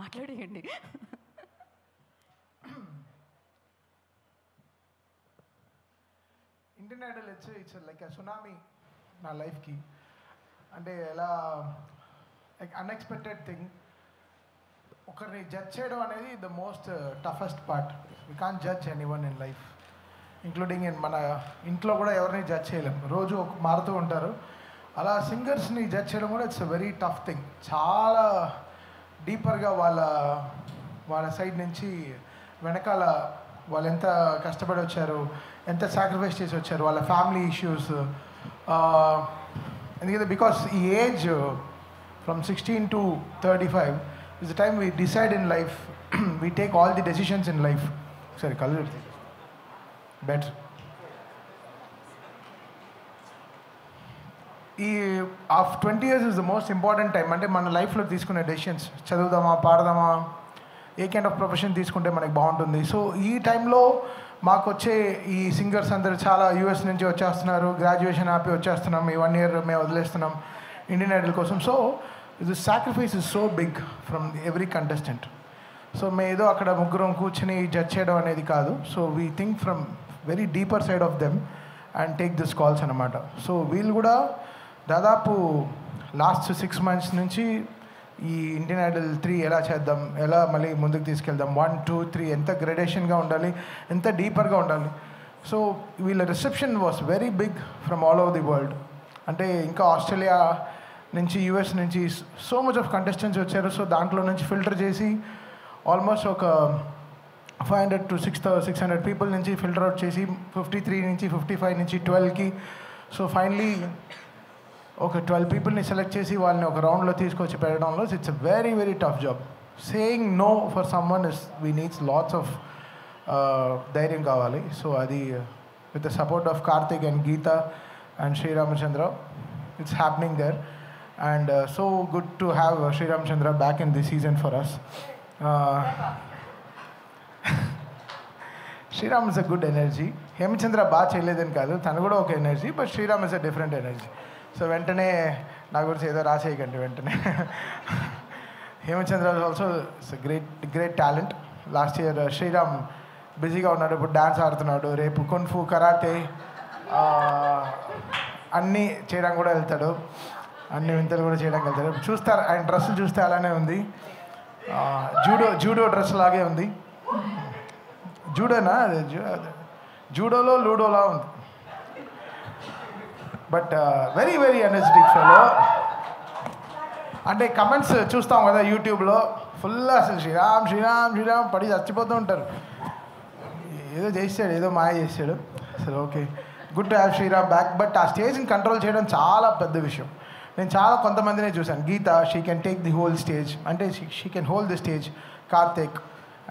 మాట్లాడేయండి. Indian Idol it's like a tsunami నా లైఫ్కి. అంటే ఎలా లైక్ అన్ఎక్స్పెక్టెడ్ థింగ్. ఒకరిని జడ్జ్ చేయడం అనేది the most toughest part. We can't judge anyone in life, including in మన ఇంట్లో కూడా ఎవరిని జడ్జ్ చేయలేం. రోజు మారుతూ ఉంటారు. అలా సింగర్స్ని జడ్జ్ చేయడం కూడా ఇట్స్ వెరీ టఫ్ థింగ్. చాలా డీపర్గా వాళ్ళ సైడ్ నుంచి వెనకాల వాళ్ళు ఎంత కష్టపడి వచ్చారు, ఎంత సాక్రిఫైస్ చేసి వచ్చారు, వాళ్ళ ఫ్యామిలీ ఇష్యూస్. ఎందుకంటే బికాస్ ఈ age from 16 to 35 is the time we decide in life, we take all the decisions in life. Sorry, color better. ఈ of 20 years is the most important time. అంటే మన లైఫ్లో తీసుకునే డెసిషన్స్, చదువుదామా పాడదామా, a kind of profession తీసుకుంటే మనకి బాగుంటుంది. సో ఈ టైంలో మాకు వచ్చే ఈ సింగర్స్ అందరూ చాలా యూఎస్ నుంచి వచ్చేస్తున్నారు, గ్రాడ్యుయేషన్ ఆపి వచ్చేస్తున్నాం, ఈ 1 year మేము వదిలేస్తున్నాం ఇండియన్ ఐడల్ కోసం. So the sacrifice is so big from every contestant. So మేము ఏదో అక్కడ ముగ్గురం కూర్చొని జడ్జ్ చేయడం అనేది కాదు. So we think from very deeper side of them and take this calls అనమాట. సో వీళ్ళు కూడా దాదాపు లాస్ట్ 6 months నుంచి ఈ ఇండియన్ ఐడల్ 3 ఎలా చేద్దాం, ఎలా మళ్ళీ ముందుకు తీసుకెళ్దాం, 1, 2, 3 ఎంత గ్రేడేషన్గా ఉండాలి, ఎంత డీపర్గా ఉండాలి. సో వీళ్ళ reception was very big from all over the world. అంటే ఇంకా ఆస్ట్రేలియా నుంచి, యూఎస్ నుంచి సో మచ్ ఆఫ్ కంటెస్టెంట్స్ వచ్చారు. సో దాంట్లో నుంచి ఫిల్టర్ చేసి ఆల్మోస్ట్ ఒక 500 to 600 పీపుల్ నుంచి ఫిల్టర్ అవుట్ చేసి 53 నుంచి 55 నుంచి 12కి. సో ఫైనలీ ఒక 12 పీపుల్ని సెలెక్ట్ చేసి వాళ్ళని ఒక రౌండ్లో తీసుకొచ్చి పెట్టడంలో it's a very very tough job. Saying no for someone is we needs lots of ధైర్యం కావాలి. సో అది with the support of Karthik and Geetha and Sreeramachandra it's happening there. And so good to have Sreeramachandra back in this season for us. Sreeram is a good energy. Hemachandra బాగా చేయలేదని కాదు, తను కూడా ఒక energy, but Sreeram is a different energy. So వెంటనే నా గురించి ఏదో రాసేయకండి వెంటనే. Hemachandra also it's great talent. Last year Sreeram బిజీగా ఉన్నాడు, ఇప్పుడు డ్యాన్స్ ఆడుతున్నాడు, రేపు కున్ఫు కరాటే అన్నీ చేయడానికి కూడా వెళ్తాడు, అన్ని వింతలు కూడా చేయడానికి వెళ్తాడు. చూస్తారు ఆయన డ్రెస్సులు చూస్తే అలానే ఉంది, జూడో డ్రెస్ లాగే ఉంది. జూడోనా, జూడోలో లూడోలా ఉంది. But very very energetic fellow. అంటే కమెంట్స్ చూస్తాం కదా యూట్యూబ్లో, ఫుల్ అసలు శ్రీరామ్ శ్రీరామ్ శ్రీరామ్ పడి చచ్చిపోతూ ఉంటారు. ఏదో చేసాడు, ఏదో మాయ చేసాడు. అసలు okay, good to have Sreeram back. But ఆ స్టేజ్ని కంట్రోల్ చేయడం చాలా పెద్ద విషయం. నేను చాలా కొంతమందినే చూశాను. Geetha, she can take the whole stage, అంటే she can hold the stage. Karthik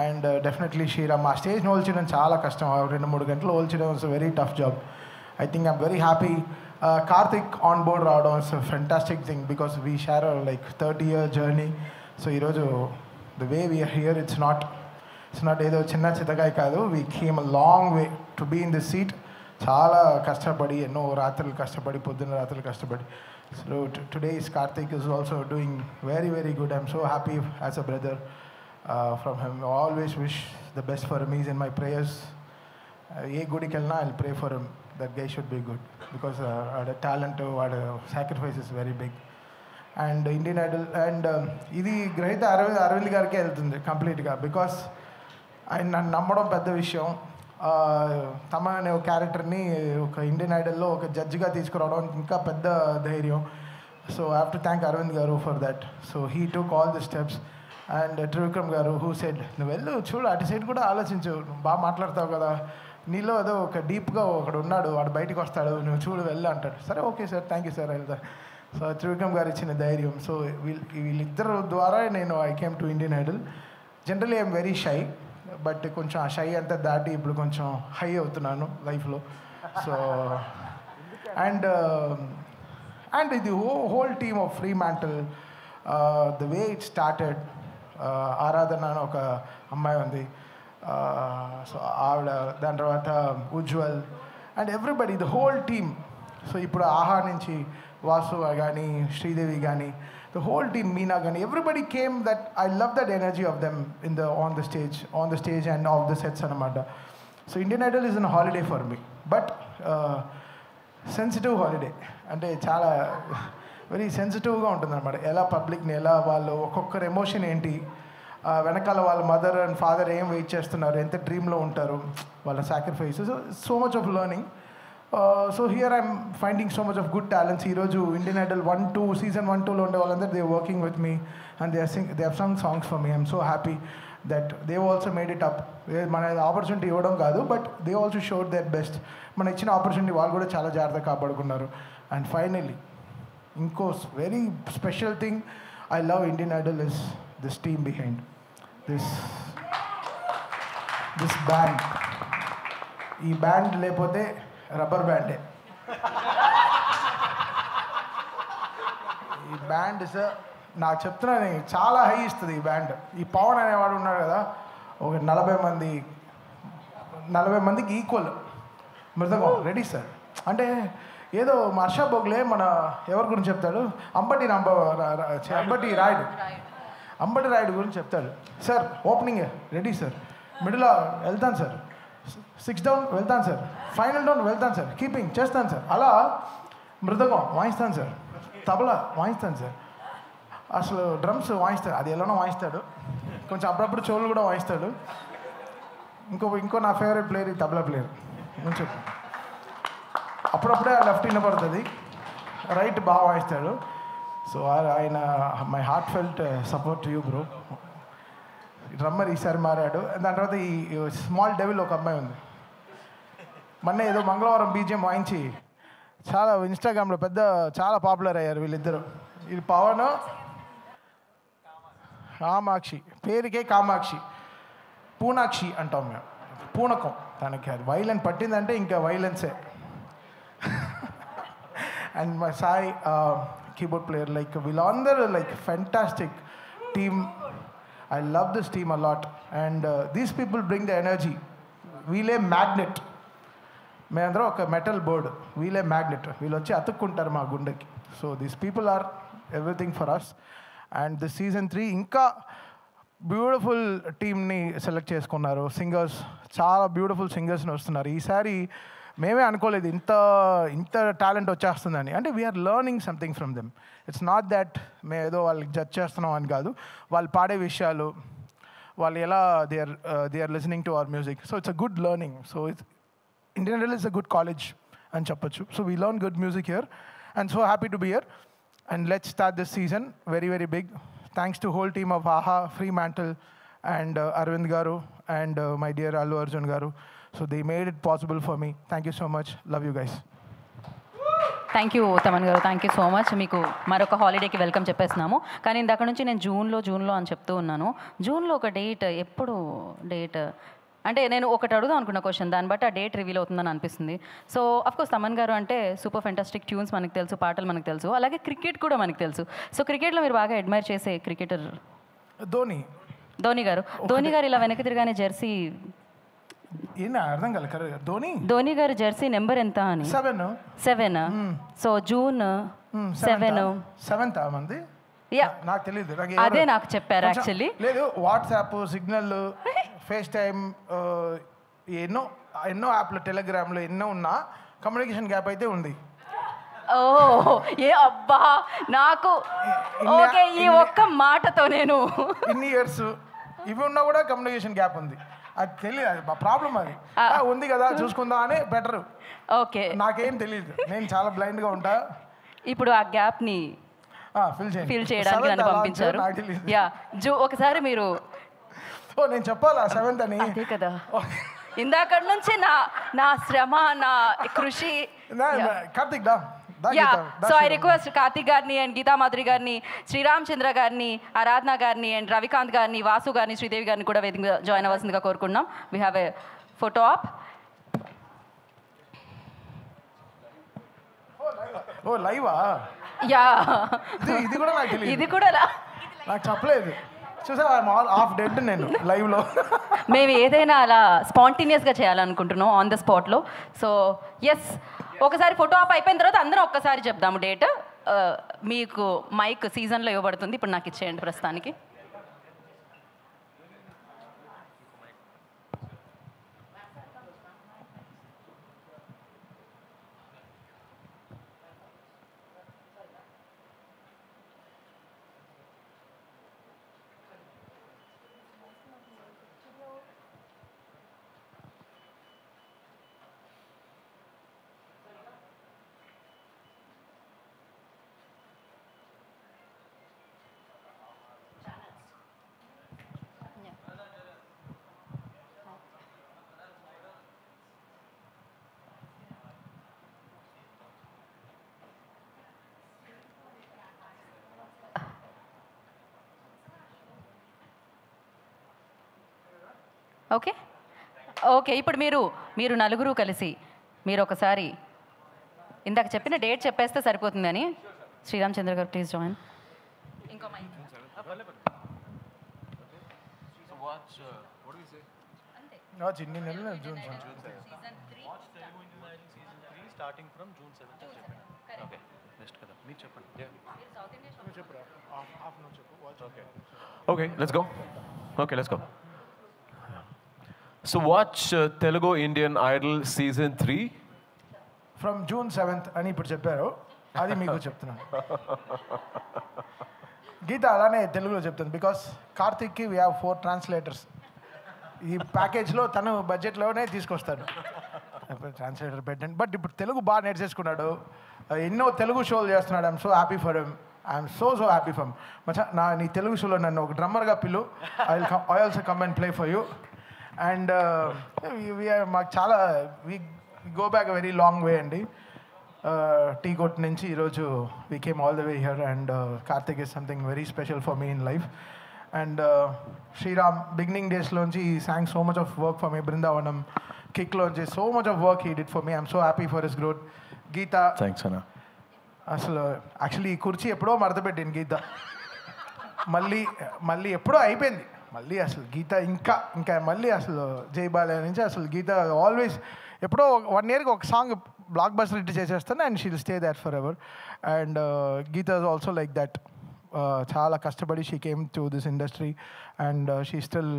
and definitely Sriram. ఆ స్టేజ్ని హోల్డ్ చేయడం చాలా కష్టం. 2-3 గంటలు హోల్డ్ చేయడం it's very tough job. I think I'm very happy Karthik on board రావడం it's fantastic thing because we share like 30-year journey. So ఈరోజు the way we are here it's not ఏదో చిన్న చితకాయ కాదు. We came a long way to be in this seat. చాలా కష్టపడి, ఎన్నో రాత్రులు కష్టపడి, పొద్దున్న రాత్రులు కష్టపడి. So today is Karthik is also doing very very good. I'm so happy as a brother from him. I always wish the best for him. He's in my prayers. ఏ గుడికి వెళ్ళినా I'll pray for him. That guy should be good because the talent, sacrifice is very big. And Indian Idol and ఇది గ్రహీత అరవింద్ గారికే వెళ్తుంది కంప్లీట్గా. Because ఆయన నన్ను నమ్మడం పెద్ద విషయం. తమ అనే ఒక క్యారెక్టర్ని ఒక ఇండియన్ ఐడల్లో ఒక జడ్జిగా తీసుకురావడం ఇంకా పెద్ద ధైర్యం. So I have to thank Aravind గారు for that. So he took all the steps. And Trivikram గారు హూ సెడ్, నువ్వు వెళ్ళు, చూడు, అటు సైడ్ కూడా ఆలోచించు, నువ్వు బాగా మాట్లాడతావు కదా, నీలో ఏదో ఒక డీప్గా ఒకడు ఉన్నాడు, వాడు బయటకు వస్తాడు, నువ్వు చూడు, వెళ్ళు అంటాడు. సరే okay sir, thank you sir వెళ్తా. సో త్రివిక్రమ్ గారు ఇచ్చిన ధైర్యం. సో వీళ్ళిద్దరు ద్వారా నేను I came to Indian Idol. Generally I'm very shy, but కొంచెం ఆ షై అంతా దాటి ఇప్పుడు కొంచెం హై అవుతున్నాను లైఫ్లో. సో అండ్ ఇది whole team of Fremantle, the way it started. Aradhana అని ఒక అమ్మాయి ఉంది, సో ఆవిడ, దాని తర్వాత Ujjwal and everybody, the whole team. So ఇప్పుడు ఆహా నుంచి వాసు కానీ, శ్రీదేవి కానీ, the whole team, Meena Gani, everybody came. That I love that energy of them on the stage and off the sets anamata. So Indian Idol is a holiday for me, but sensitive holiday. అంటే చాలా very సెన్సిటివ్గా ఉంటుంది అనమాట. ఎలా పబ్లిక్ని ఎలా వాళ్ళు ఒక్కొక్కరు ఎమోషన్ ఏంటి, వెనకాల వాళ్ళ మదర్ అండ్ ఫాదర్ ఏం వెయిట్ చేస్తున్నారు, ఎంత డ్రీమ్లో ఉంటారు, వాళ్ళ sacrifices, so much of learning. So here I'm finding so much of good talents. ఈరోజు ఇండియన్ ఐడల్ 1-2 సీజన్ 1-2లో ఉండే వాళ్ళందరూ they working with me and they have Sung songs for me. I'm so happy that they also made it up. మన opportunity ఇవ్వడం కాదు, but they also showed their best. మన ఇచ్చిన opportunity వాళ్ళు కూడా చాలా జాగ్రత్తగా కాపాడుకున్నారు. అండ్ ఫైనల్లీ ఇంకో very special thing I love Indian Idol is this team behind this band. ఈ బ్యాండ్ లేకపోతే రబ్బర్ బ్యాండే. ఈ బ్యాండ్ నాకు చెప్తున్నాను చాలా హై ఇస్తుంది ఈ బ్యాండ్. ఈ పవన్ అనేవాడు ఉన్నాడు కదా, ఒక 40 మందికి ఈక్వల్ మృదంగం రెడీ సార్. అంటే ఏదో హర్ష బొగ్లే మన ఎవరి గురించి చెప్తాడు, అంబటి రాయుడు గురించి చెప్తాడు. సార్ ఓపెనింగ్ రెడీ సార్, మిడిల్లో వెళ్తాను సార్, 6 డౌన్ వెళ్తాను సార్, ఫైనల్ డౌన్ వెళ్తాను సార్, కీపింగ్ చేస్తాను సార్, అలా మృదంగం వాయిస్తాను సార్, తబలా వాయిస్తాను సార్, అసలు డ్రమ్స్ వాయిస్తాడు, అది ఎలానో వాయిస్తాడు, కొంచెం అప్పుడప్పుడు చెవులు కూడా వాయిస్తాడు. ఇంకో నా ఫేవరెట్ ప్లేయర్ ఈ తబలా ప్లేయర్ నేను చెప్పు, అప్పుడప్పుడే ఆ లెఫ్ట్ వినపడుతుంది, రైట్ బాగా వాయిస్తాడు. సో ఆయన my heart felt support to you bro. Drummer ఈసారి మారాడు. దాని తర్వాత ఈ స్మాల్ డెవిల్ ఒక అమ్మాయి ఉంది, మొన్న ఏదో మంగళవారం బీజిఎం వాయించి చాలా ఇన్స్టాగ్రామ్లో చాలా పాపులర్ అయ్యారు వీళ్ళిద్దరు. ఇది పవన్ కామాక్షి, పేరుకే కామాక్షి, పూనాక్షి అంటాం మేము, పూనకం తనకి. అది వైలెన్స్ పట్టిందంటే ఇంకా వైలెన్సే. And my Sai keyboard player, like వీళ్ళందరూ like fantastic team. I love this team a lot, and these people bring the energy. వీళ్ళే మ్యాగ్నెట్, మేమందరం ఒక మెటల్ బోర్డ్, వీళ్ళే మ్యాగ్నెట్, వీళ్ళు వచ్చి అతుక్కుంటారు మా గుండెకి. So these people are everything for us. And this season 3 ఇంకా బ్యూటిఫుల్ టీమ్ని సెలెక్ట్ చేసుకున్నారు. సింగర్స్, చాలా బ్యూటిఫుల్ సింగర్స్ని వస్తున్నారు. ఈసారి మేమే అనుకోలేదు ఇంత టాలెంట్ వచ్చేస్తుందని. అంటే we are learning something from them. It's not that మేము ఏదో వాళ్ళకి జడ్జ్ చేస్తున్నాం అని కాదు, వాళ్ళు పాడే విషయాలు, వాళ్ళు ఎలా they are listening to our music. So it's a good learning. So Indian Idol is a good college అని చెప్పొచ్చు. So we learn good music here and so happy to be here. And let's start this season very very big. Thanks to whole team of Aha, Fremantle and Arvind garu and my dear Allu Arjun garu. So they made it possible for me. Thank you so much. Love you guys. Thank you Thaman గారు, thank you so much. మీకు మరొక హాలిడేకి welcome చెప్పేస్తున్నాము. కానీ ఇందాక నుంచి నేను జూన్లో అని చెప్తూ ఉన్నాను. జూన్లో ఒక డేట్, ఎప్పుడు డేట్ అంటే నేను ఒకటి అడుగుదాం అనుకున్న క్వశ్చన్, దాన్ని బట్టి ఆ డేట్ రివీల్ అవుతుందని అనిపిస్తుంది. సో అఫ్కోర్స్ తమన్ గారు అంటే సూపర్ ఫెంటాస్టిక్ ట్యూన్స్ మనకు తెలుసు, పాటలు మనకు తెలుసు, అలాగే క్రికెట్ కూడా మనకు తెలుసు. సో క్రికెట్లో మీరు బాగా అడ్మైర్ చేసే క్రికెటర్ ధోని గారు. ధోని గారు ఇలా వెనక్కి తిరగానే జెర్సీ అర్థం కాదు, ధోని గారు జెర్సీ నెంబర్ ఎంత అని? 7. సో జూన్ 7th మంది నాకు తెలియదు, అదే నాకు చెప్పారు యాక్చువల్లీ. లేదు, వాట్సాప్, సిగ్నల్, ఫేస్ టైమ్, ఎన్నో యాప్లు, టెలిగ్రామ్లో ఎన్నో ఉన్నా కమ్యూనికేషన్ గ్యాప్ అయితే ఉంది. ఓ ఏ అబ్బా, నాకు ఓకే, ఈ ఒక్క మాటతో నేను ఇన్ని ఇయర్స్ ఇవి ఉన్నా కూడా కమ్యూనికేషన్ గ్యాప్ ఉంది. అది తెలియదు, ప్రాబ్లం అది ఉంది కదా, చూసుకుందా అని బెటర్. ఓకే, నాకేం తెలియదు, నేను చాలా బ్లైండ్గా ఉంటా. ఇప్పుడు ఆ గ్యాప్ని ఫిల్ చేయడానికి నన్ను పంపించారు. యా, ఒకసారి మీరు నేను చెప్పాలా 7th అని? అదే కదా, ఇందాక నుంచి నా శ్రమ, నా కృషి. Karthik so I request Karthik గారిని అండ్ గీతా మాధురి గారిని, శ్రీరామ్ చంద్ర గారిని, ఆరాధన గారిని అండ్ రవికాంత్ గారిని, వాసు గారిని, శ్రీదేవి గారిని కూడా వేదిక జాయిన్ అవ్వాల్సిందిగా కోరుకుంటున్నాం. We have a photo op. ఓ లైవా? యా, ఇది కూడా నాకు తెలియదు, ఇది కూడా నాకు చెప్పలేదు. చూసా, ఆఫ్ డెడ్ నేను లైవ్లో. మేము ఏదైనా అలా స్పాంటేనియస్గా చేయాలనుకుంటున్నాం ఆన్ ద స్పాట్లో. సో ఎస్, ఒకసారి ఫోటో ఆప్ అయిపోయిన తర్వాత అందరం ఒక్కసారి చెప్దాము డేట్. మీకు మైక్ సీజన్లో ఇవ్వబడుతుంది. ఇప్పుడు నాకు ఇచ్చేయండి ప్రస్తుతానికి. ఓకే ఓకే, ఇప్పుడు మీరు నలుగురు కలిసి మీరు ఒకసారి ఇందాక చెప్పిన డేట్ చెప్పేస్తే సరిపోతుంది అని. శ్రీరామ్ చంద్ర గారు ప్లీజ్ జాయిన్. ఇంకో మైక్. చిన్ని నెల June starting from June 7. Okay next కదా మీరు చెప్పండి. Okay let's go. Okay let's go. So watch Telugu Indian Idol Season 3 from June 7th అని ఇప్పుడు చెప్పారు, అది మీకు చెప్తున్నాను. గీత అలానే తెలుగులో చెప్తుంది, బికాస్ కార్తిక్కి వీ హ్యావ్ 4 ట్రాన్స్లేటర్స్. ఈ ప్యాకేజ్లో తను బడ్జెట్లోనే తీసుకొస్తాడు ట్రాన్స్లేటర్ పెట్టండి. బట్ ఇప్పుడు తెలుగు బాగా నేర్చేసుకున్నాడు, ఎన్నో తెలుగు షోలు చేస్తున్నాడు. I'm so happy for him. I'm so happy for him. మచ్చా నీ తెలుగు షోలో నన్ను ఒక డ్రమ్మర్గా పిలు, I also come and play for you. And మాకు చాలా we go back very long way అండి. టీ కొట్ నుంచి ఈరోజు we came all the way here. And Karthik is something very special for me in life. And Sriram beginning డేస్లోంచి ఈ song so much of work for me. Brindavanam కిక్లోంచి so much of work he did for me. I'm so happy for his growth. Geetha thanks అన్న. అసలు actually ఈ కుర్చీ ఎప్పుడో మడతపెట్టింది గీత, మళ్ళీ ఎప్పుడో అయిపోయింది. మళ్ళీ అసలు గీత ఇంకా మళ్ళీ అసలు జై బాలయ్య నుంచి అసలు గీత ఆల్వేస్ ఎప్పుడో 1 yearకి ఒక సాంగ్ బ్లాక్ బస్టర్ హిట్ చేసేస్తాను and she will stay that forever. And Geetha is also like that. చాలా కష్టపడి she came to this industry and she still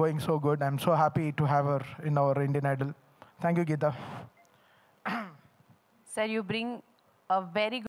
going so good. I'm so happy to have her in our Indian Idol. Thank you Geetha. Sir, you bring a very good